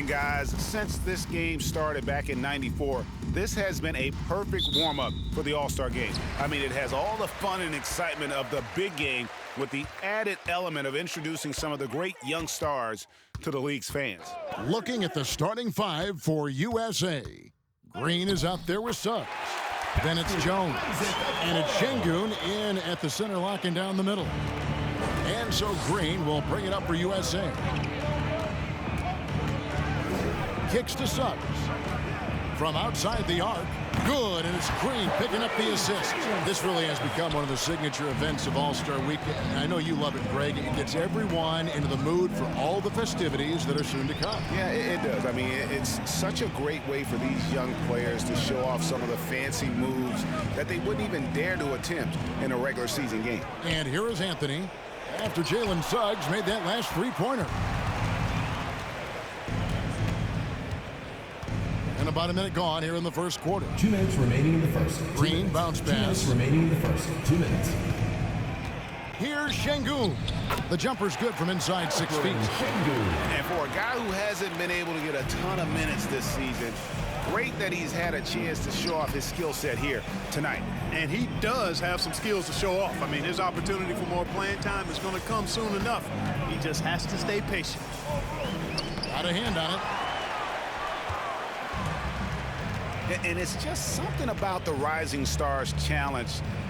guys. Since this game started back in '94, this has been a perfect warm-up for the All-Star game. I mean, it has all the fun and excitement of the big game with the added element of introducing some of the great young stars to the league's fans. Looking at the starting five for USA. Green is out there with Suggs. Then it's Jones. And it's Şengün in at the center, locking down the middle. And so Green will bring it up for USA. Kicks to Suggs. From outside the arc. Good, and it's Green picking up the assist. This really has become one of the signature events of All-Star Weekend. And I know you love it, Greg. It gets everyone into the mood for all the festivities that are soon to come. Yeah, it does. I mean, it's such a great way for these young players to show off some of the fancy moves that they wouldn't even dare to attempt in a regular season game. And here is Anthony after Jalen Suggs made that last three-pointer. And about a minute gone here in the first quarter. 2 minutes remaining in the first. Green bounce pass. 2 minutes remaining in the first. 2 minutes. Here's Şengün. The jumper's good from inside 6 feet. And for a guy who hasn't been able to get a ton of minutes this season, great that he's had a chance to show off his skill set here tonight. And he does have some skills to show off. I mean, his opportunity for more playing time is going to come soon enough. He just has to stay patient. Got a hand on it. And it's just something about the Rising Stars Challenge.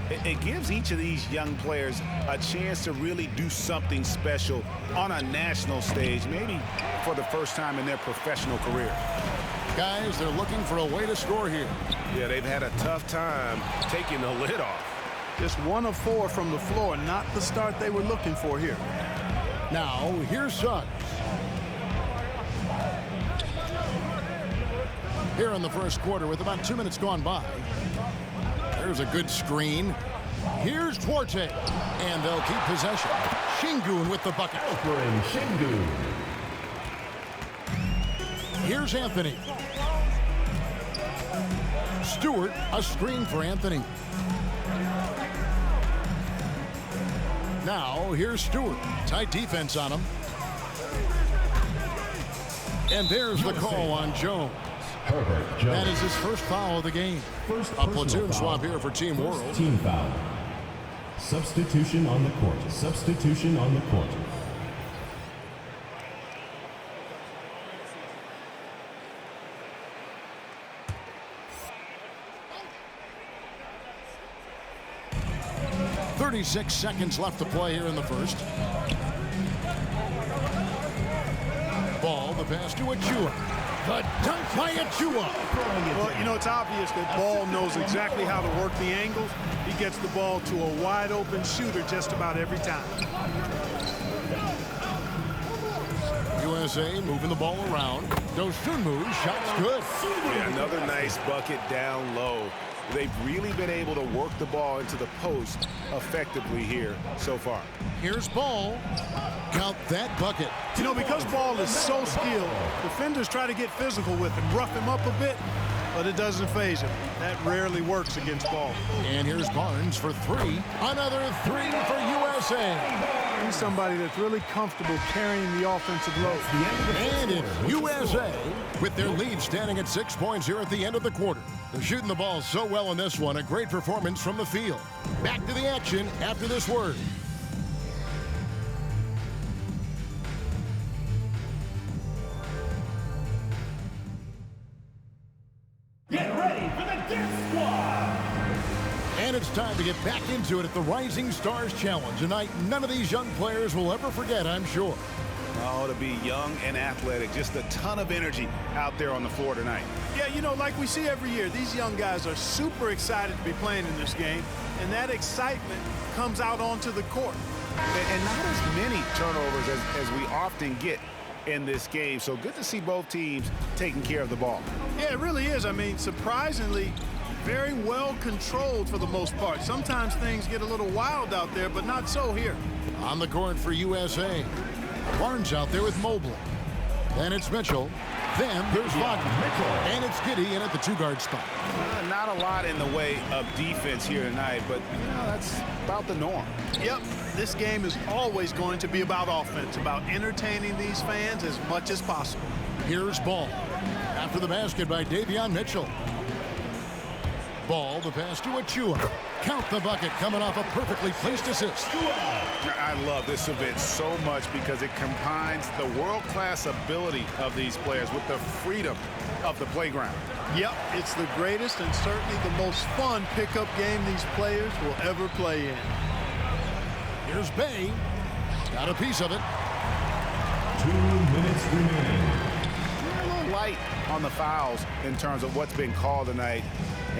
It gives each of these young players a chance to really do something special on a national stage, maybe for the first time in their professional career. Guys, they're looking for a way to score here. Yeah, they've had a tough time taking the lid off. Just 1 of 4 from the floor, not the start they were looking for here. Now, here's Suggs. Here in the first quarter with about 2 minutes gone by. There's a good screen. Here's Duarte. And they'll keep possession. Şengün with the bucket. Here's Anthony. Stewart, a screen for Anthony. Now, here's Stewart. Tight defense on him. And there's the call on Jones. That is his first foul of the game. A platoon swap here for Team World. Team foul. Substitution on the court. Substitution on the court. .36 seconds left to play here in the first. Ball, the pass to Achua. The dunk by Achua. Well, you know, it's obvious that Ball knows exactly how to work the angles. He gets the ball to a wide-open shooter just about every time. USA moving the ball around. Dosunmu, shot's good. Yeah, another nice bucket down low. They've really been able to work the ball into the post effectively here so far. Here's Ball. Count that bucket. You know, because Ball is so skilled, defenders try to get physical with him, rough him up a bit, but it doesn't faze him. That rarely works against Ball. And here's Barnes for 3. Another 3 for USA. He's somebody that's really comfortable carrying the offensive load. And it's USA with their lead standing at 6 points here at the end of the quarter. They're shooting the ball so well in this one. A great performance from the field. Back to the action after this word. Get ready for the Death Squad! And it's time to get back into it at the Rising Stars Challenge. A night none of these young players will ever forget, I'm sure. Oh, to be young and athletic. Just a ton of energy out there on the floor tonight. Yeah, you know, like we see every year, these young guys are super excited to be playing in this game, and that excitement comes out onto the court. And not as many turnovers as we often get in this game. So good to see both teams taking care of the ball. Yeah, it really is. I mean, surprisingly, very well controlled for the most part. Sometimes things get a little wild out there, but not so here. On the court for USA. Barnes out there with Mobley. Then it's Mitchell. Then there's Wagner. And it's Giddey in at the 2-guard spot. Not a lot in the way of defense here tonight, but that's about the norm. Yep, this game is always going to be about offense, about entertaining these fans as much as possible. Here's Ball. After the basket by Davion Mitchell. Ball, the pass to Achua. Count the bucket coming off a perfectly placed assist. I love this event so much because it combines the world-class ability of these players with the freedom of the playground. Yep, it's the greatest and certainly the most fun pickup game these players will ever play in. Here's Bay. Got a piece of it. 2 minutes remaining. We're a little light on the fouls in terms of what's been called tonight,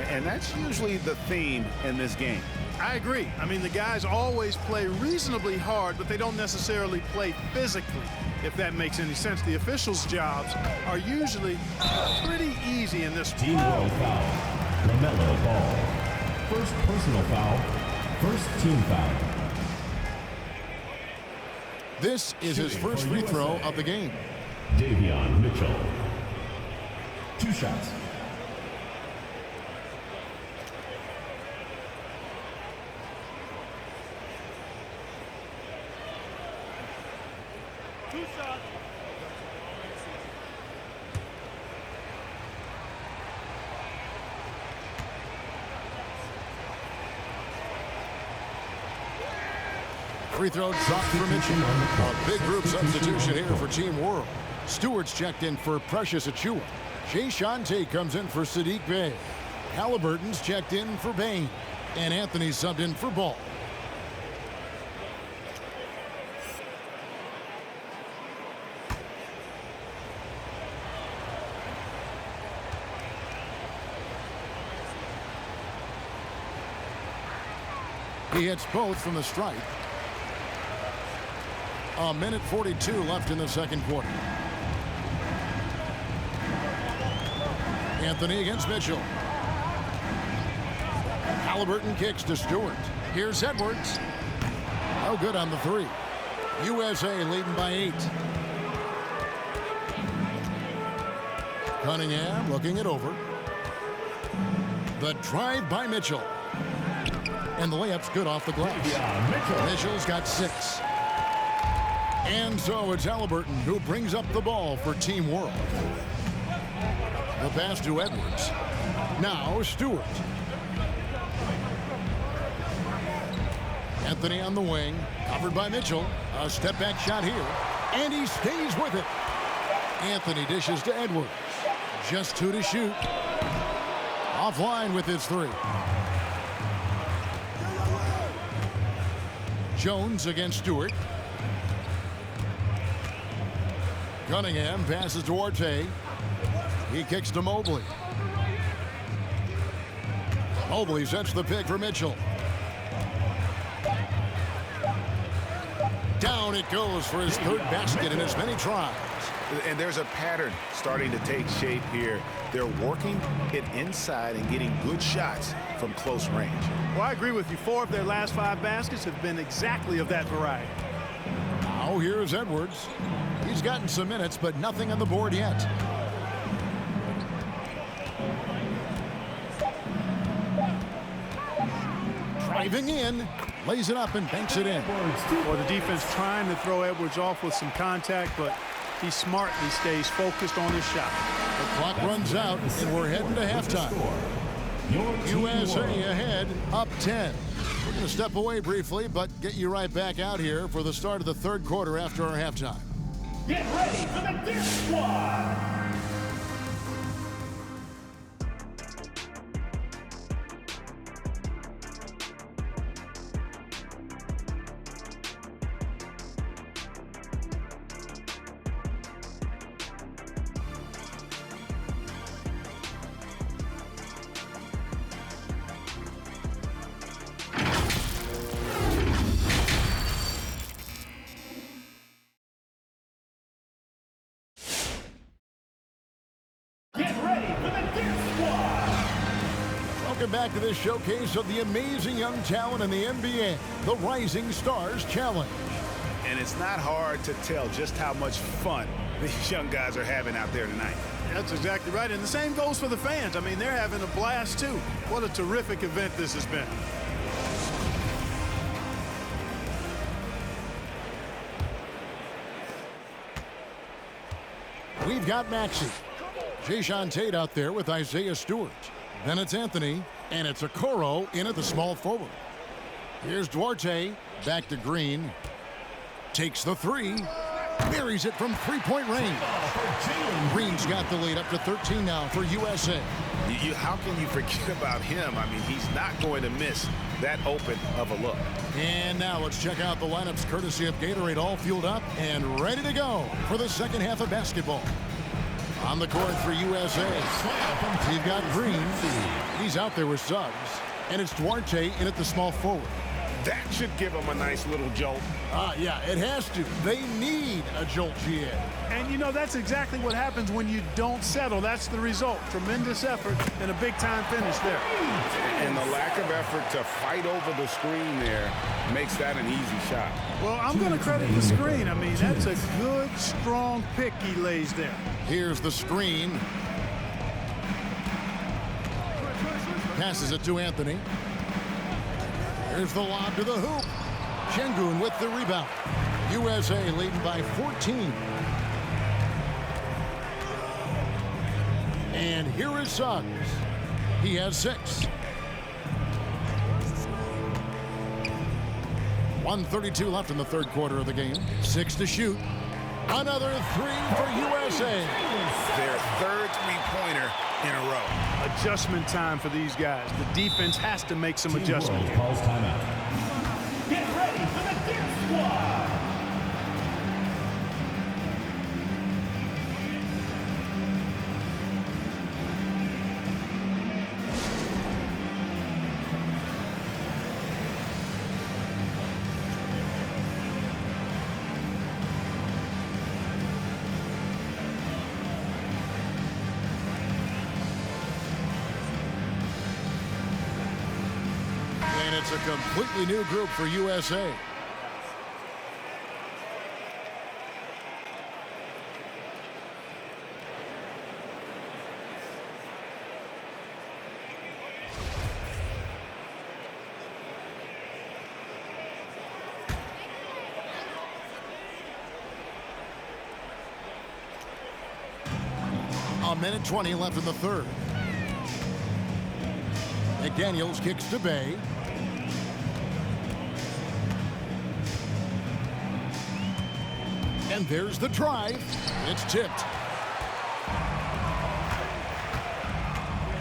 and that's usually the theme in this game. I agree. I mean, the guys always play reasonably hard, but they don't necessarily play physically, if that makes any sense. The officials' jobs are usually pretty easy in this. Team world foul. LaMelo Ball. First personal foul. First team foul. This is his first free throw of the game. Davion Mitchell. 2 shots. Free throw dropped for Mitchell. A big group substitution here for Team World. Stewart's checked in for Precious Achua. Jay Shante comes in for Sadiq Bey. Halliburton's checked in for Bain. And Anthony subbed in for Ball. He hits both from the stripe. A minute 42 left in the second quarter. Anthony against Mitchell. Halliburton kicks to Stewart. Here's Edwards. No good on the three. USA leading by 8. Cunningham looking it over. The drive by Mitchell. And the layup's good off the glass. Mitchell's got 6. And so it's Halliburton who brings up the ball for Team World. The pass to Edwards. Now Stewart. Anthony on the wing. Covered by Mitchell. A step back shot here. And he stays with it. Anthony dishes to Edwards. Just 2 to shoot. Offline with his 3. Jones against Stewart. Cunningham passes to Orte. He kicks to Mobley. Mobley sets the pick for Mitchell. Down it goes for his 3rd basket in as many tries. And there's a pattern starting to take shape here. They're working it inside and getting good shots from close range. Well, I agree with you. 4 of their last 5 baskets have been exactly of that variety. Now here's Edwards. He's gotten some minutes, but nothing on the board yet. Driving in, lays it up and banks it in. Well, the defense trying to throw Edwards off with some contact, but he smartly stays focused on his shot. The clock runs out, and we're heading to halftime. USA ahead, up 10. We're going to step away briefly, but get you right back out here for the start of the 3rd quarter after our halftime. Get ready for the Dip Squad! Welcome back to this showcase of the amazing young talent in the NBA, the Rising Stars Challenge. And it's not hard to tell just how much fun these young guys are having out there tonight. That's exactly right. And the same goes for the fans. I mean, they're having a blast, too. What a terrific event this has been. We We've got Maxey. Jayshawn Tate out there with Isaiah Stewart. Then it's Anthony, and it's Okoro in at the small forward. Here's Duarte, back to Green. Takes the three. Buries it from three-point range. Green's got the lead up to 13 now for USA. How can you forget about him? I mean, he's not going to miss that open of a look. And now let's check out the lineups courtesy of Gatorade, all fueled up and ready to go for the second half of basketball. On the court for USA, you've got Green. He's out there with subs. And it's Duarte in at the small forward. That should give him a nice little jolt. Yeah, it has to. They need a jolt, GA. And, you know, that's exactly what happens when you don't settle. That's the result. Tremendous effort and a big-time finish there. And the lack of effort to fight over the screen there makes that an easy shot. Well, I'm going to credit the screen. I mean, that's a good, strong pick he lays there. Here's the screen. Passes it to Anthony. Here's the lob to the hoop. Şengün with the rebound. USA leading by 14. And here is Suggs. He has 6. 1:32 left in the third quarter of the game. 6 to shoot. Another 3 for USA. Their third three-pointer in a row. Adjustment time for these guys. The defense has to make some adjustment here. Calls timeout. Get ready for the Dip Squad. And it's a completely new group for USA. A minute 20 left in the third. McDaniels kicks to Bay. And there's the drive. It's tipped.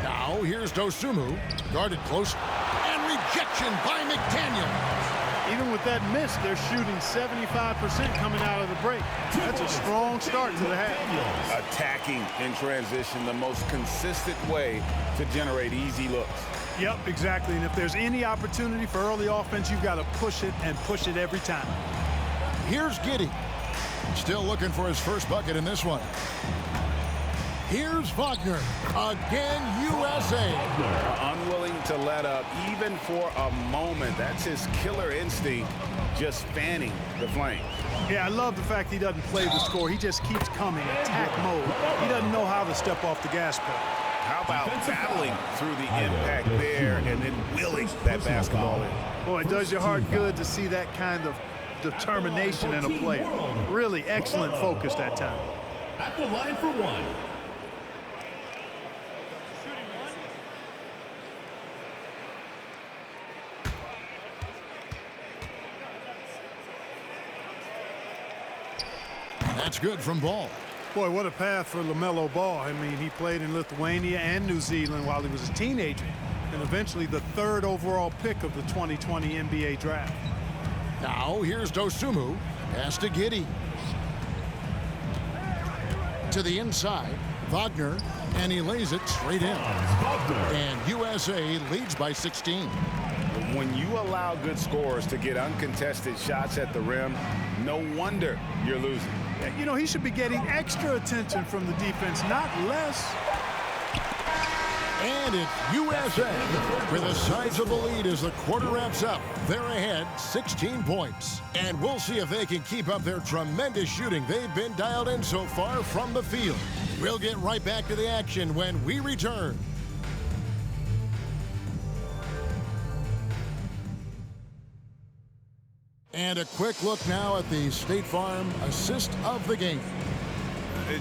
Now here's Dosunmu. Guarded close. And rejection by McDaniels. Even with that miss, they're shooting 75% coming out of the break. That's a strong start to the half. Attacking in transition, the most consistent way to generate easy looks. Yep, exactly. And if there's any opportunity for early offense, you've got to push it and push it every time. Here's Giddey. Still looking for his first bucket in this one. Here's Wagner. Again, USA. Unwilling to let up even for a moment. That's his killer instinct, just fanning the flame. Yeah, I love the fact he doesn't play the score. He just keeps coming, attack mode. He doesn't know how to step off the gas pedal. How about battling through the impact there and then willing that basketball in? Boy, it does your heart good to see that kind of determination in a player. Really excellent focus that time. At the line for one. That's good from Ball. Boy, what a path for LaMelo Ball. I mean, he played in Lithuania and New Zealand while he was a teenager, and eventually the 3rd overall pick of the 2020 NBA draft. Now here's Dosunmu. Pass to Giddey. To the inside. Wagner. And he lays it straight in. And USA leads by 16. When you allow good scorers to get uncontested shots at the rim, no wonder you're losing. You know, he should be getting extra attention from the defense, not less. And it's USA with a sizable lead as the quarter wraps up. They're ahead 16 points. And we'll see if they can keep up their tremendous shooting they've been dialed in so far from the field. We'll get right back to the action when we return. And a quick look now at the State Farm assist of the game.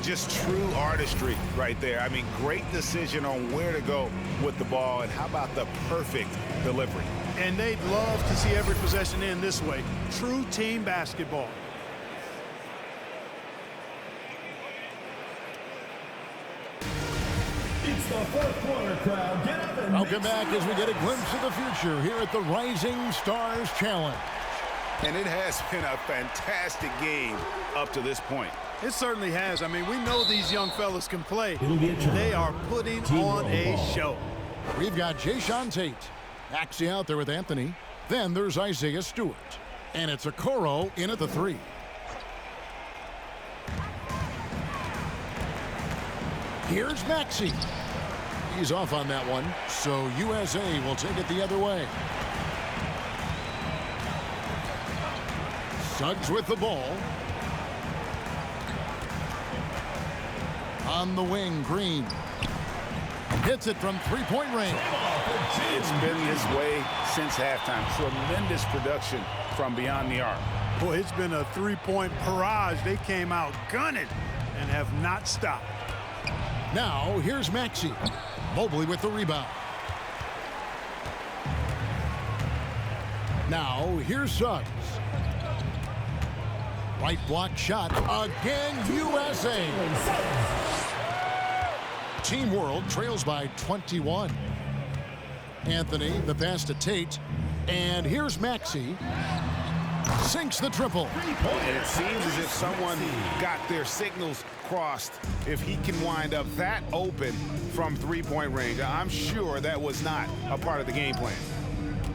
Just true artistry right there. I mean, great decision on where to go with the ball, and how about the perfect delivery? And they'd love to see every possession end this way. True team basketball. It's the fourth quarter, crowd. Get up and Welcome back as we get a glimpse of the future here at the Rising Stars Challenge. And it has been a fantastic game up to this point. It certainly has. I mean, we know these young fellas can play. It'll be a turn. They are putting Team on roll a ball. show. We've got Jayshawn Tate. Maxey out there with Anthony. Then there's Isaiah Stewart. And it's Okoro in at the 3. Here's Maxey. He's off on that one, so USA will take it the other way. Suggs with the ball. On the wing, Green. Hits it from three-point range. It's been this way since halftime. Tremendous production from beyond the arc. Boy, it's been a three-point barrage. They came out gunning and have not stopped. Now, here's Maxey. Mobley with the rebound. Now, here's Suggs. Right block shot. Again, USA. Team World trails by 21. Anthony, the pass to Tate. And here's Maxey. Sinks the triple. And it seems as if someone got their signals crossed. If he can wind up that open from three-point range, I'm sure that was not a part of the game plan.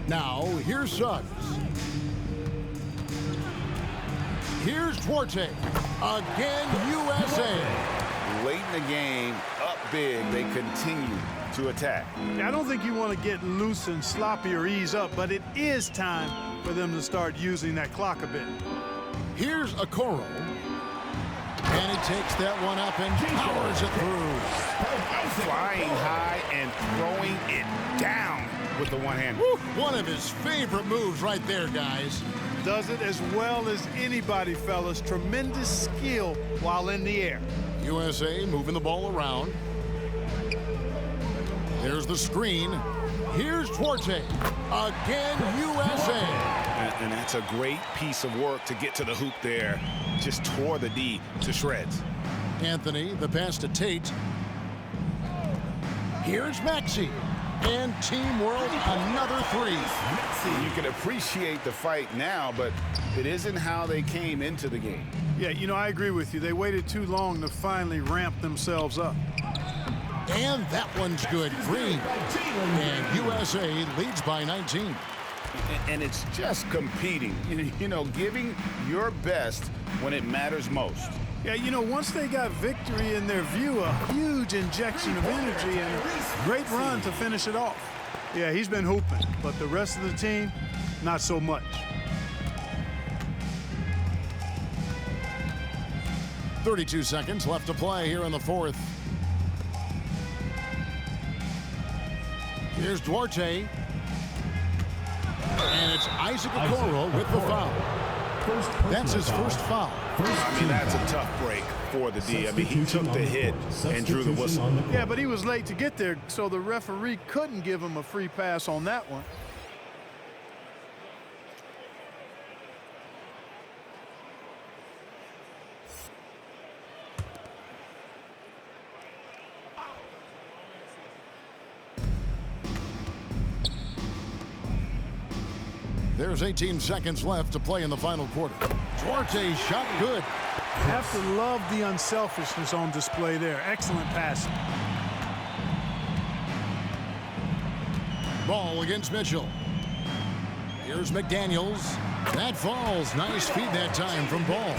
Now, here's Suggs. Here's Duarte. Again, USA. Late in the game, up big, they continue to attack. I don't think you want to get loose and sloppy or ease up, but it is time for them to start using that clock a bit. Here's Okoro. And he takes that one up and powers it through. Flying high and throwing it down with the one hand. Woo, one of his favorite moves right there, guys. Does it as well as anybody, fellas. Tremendous skill while in the air. USA moving the ball around. There's the screen. Here's Duarte. Again, USA. And that's a great piece of work to get to the hoop there. Just tore the D to shreds. Anthony, the pass to Tate. Here's Maxey. And Team World, another 3. You can appreciate the fight now, but it isn't how they came into the game. Yeah, you know, I agree with you. They waited too long to finally ramp themselves up. And that one's good. Green. And USA leads by 19. And it's just competing, you know, giving your best when it matters most. Yeah, you know, once they got victory in their view, a huge injection of energy and a great run to finish it off. Yeah, he's been hooping, but the rest of the team, not so much. 32 seconds left to play here in the fourth. Here's Duarte. And it's Isaac Okoro with the foul. That's his first foul. I mean, that's a tough break for the D. I mean, he took the hit and drew the whistle. Yeah, but he was late to get there, so the referee couldn't give him a free pass on that one. There's 18 seconds left to play in the final quarter. Duarte shot good. Have to love the unselfishness on display there. Excellent passing. Ball against Mitchell. Here's McDaniels. That falls. Nice feed that time from Ball.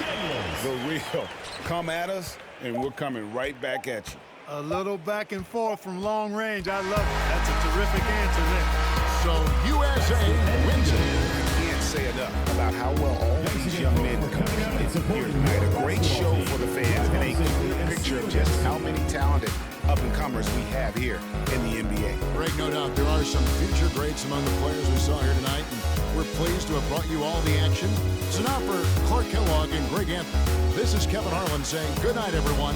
The real. Come at us, and we're coming right back at you. A little back and forth from long range. I love it. That's a terrific answer there. So USA wins it. Can't say enough about how well all these young men competed here tonight. A great show for the fans and a clear picture of just how many talented up-and-comers we have here in the NBA. Greg, no doubt there are some future greats among the players we saw here tonight. And We're pleased to have brought you all the action. So now for Clark Kellogg and Greg Anthony, this is Kevin Harlan saying good night, everyone.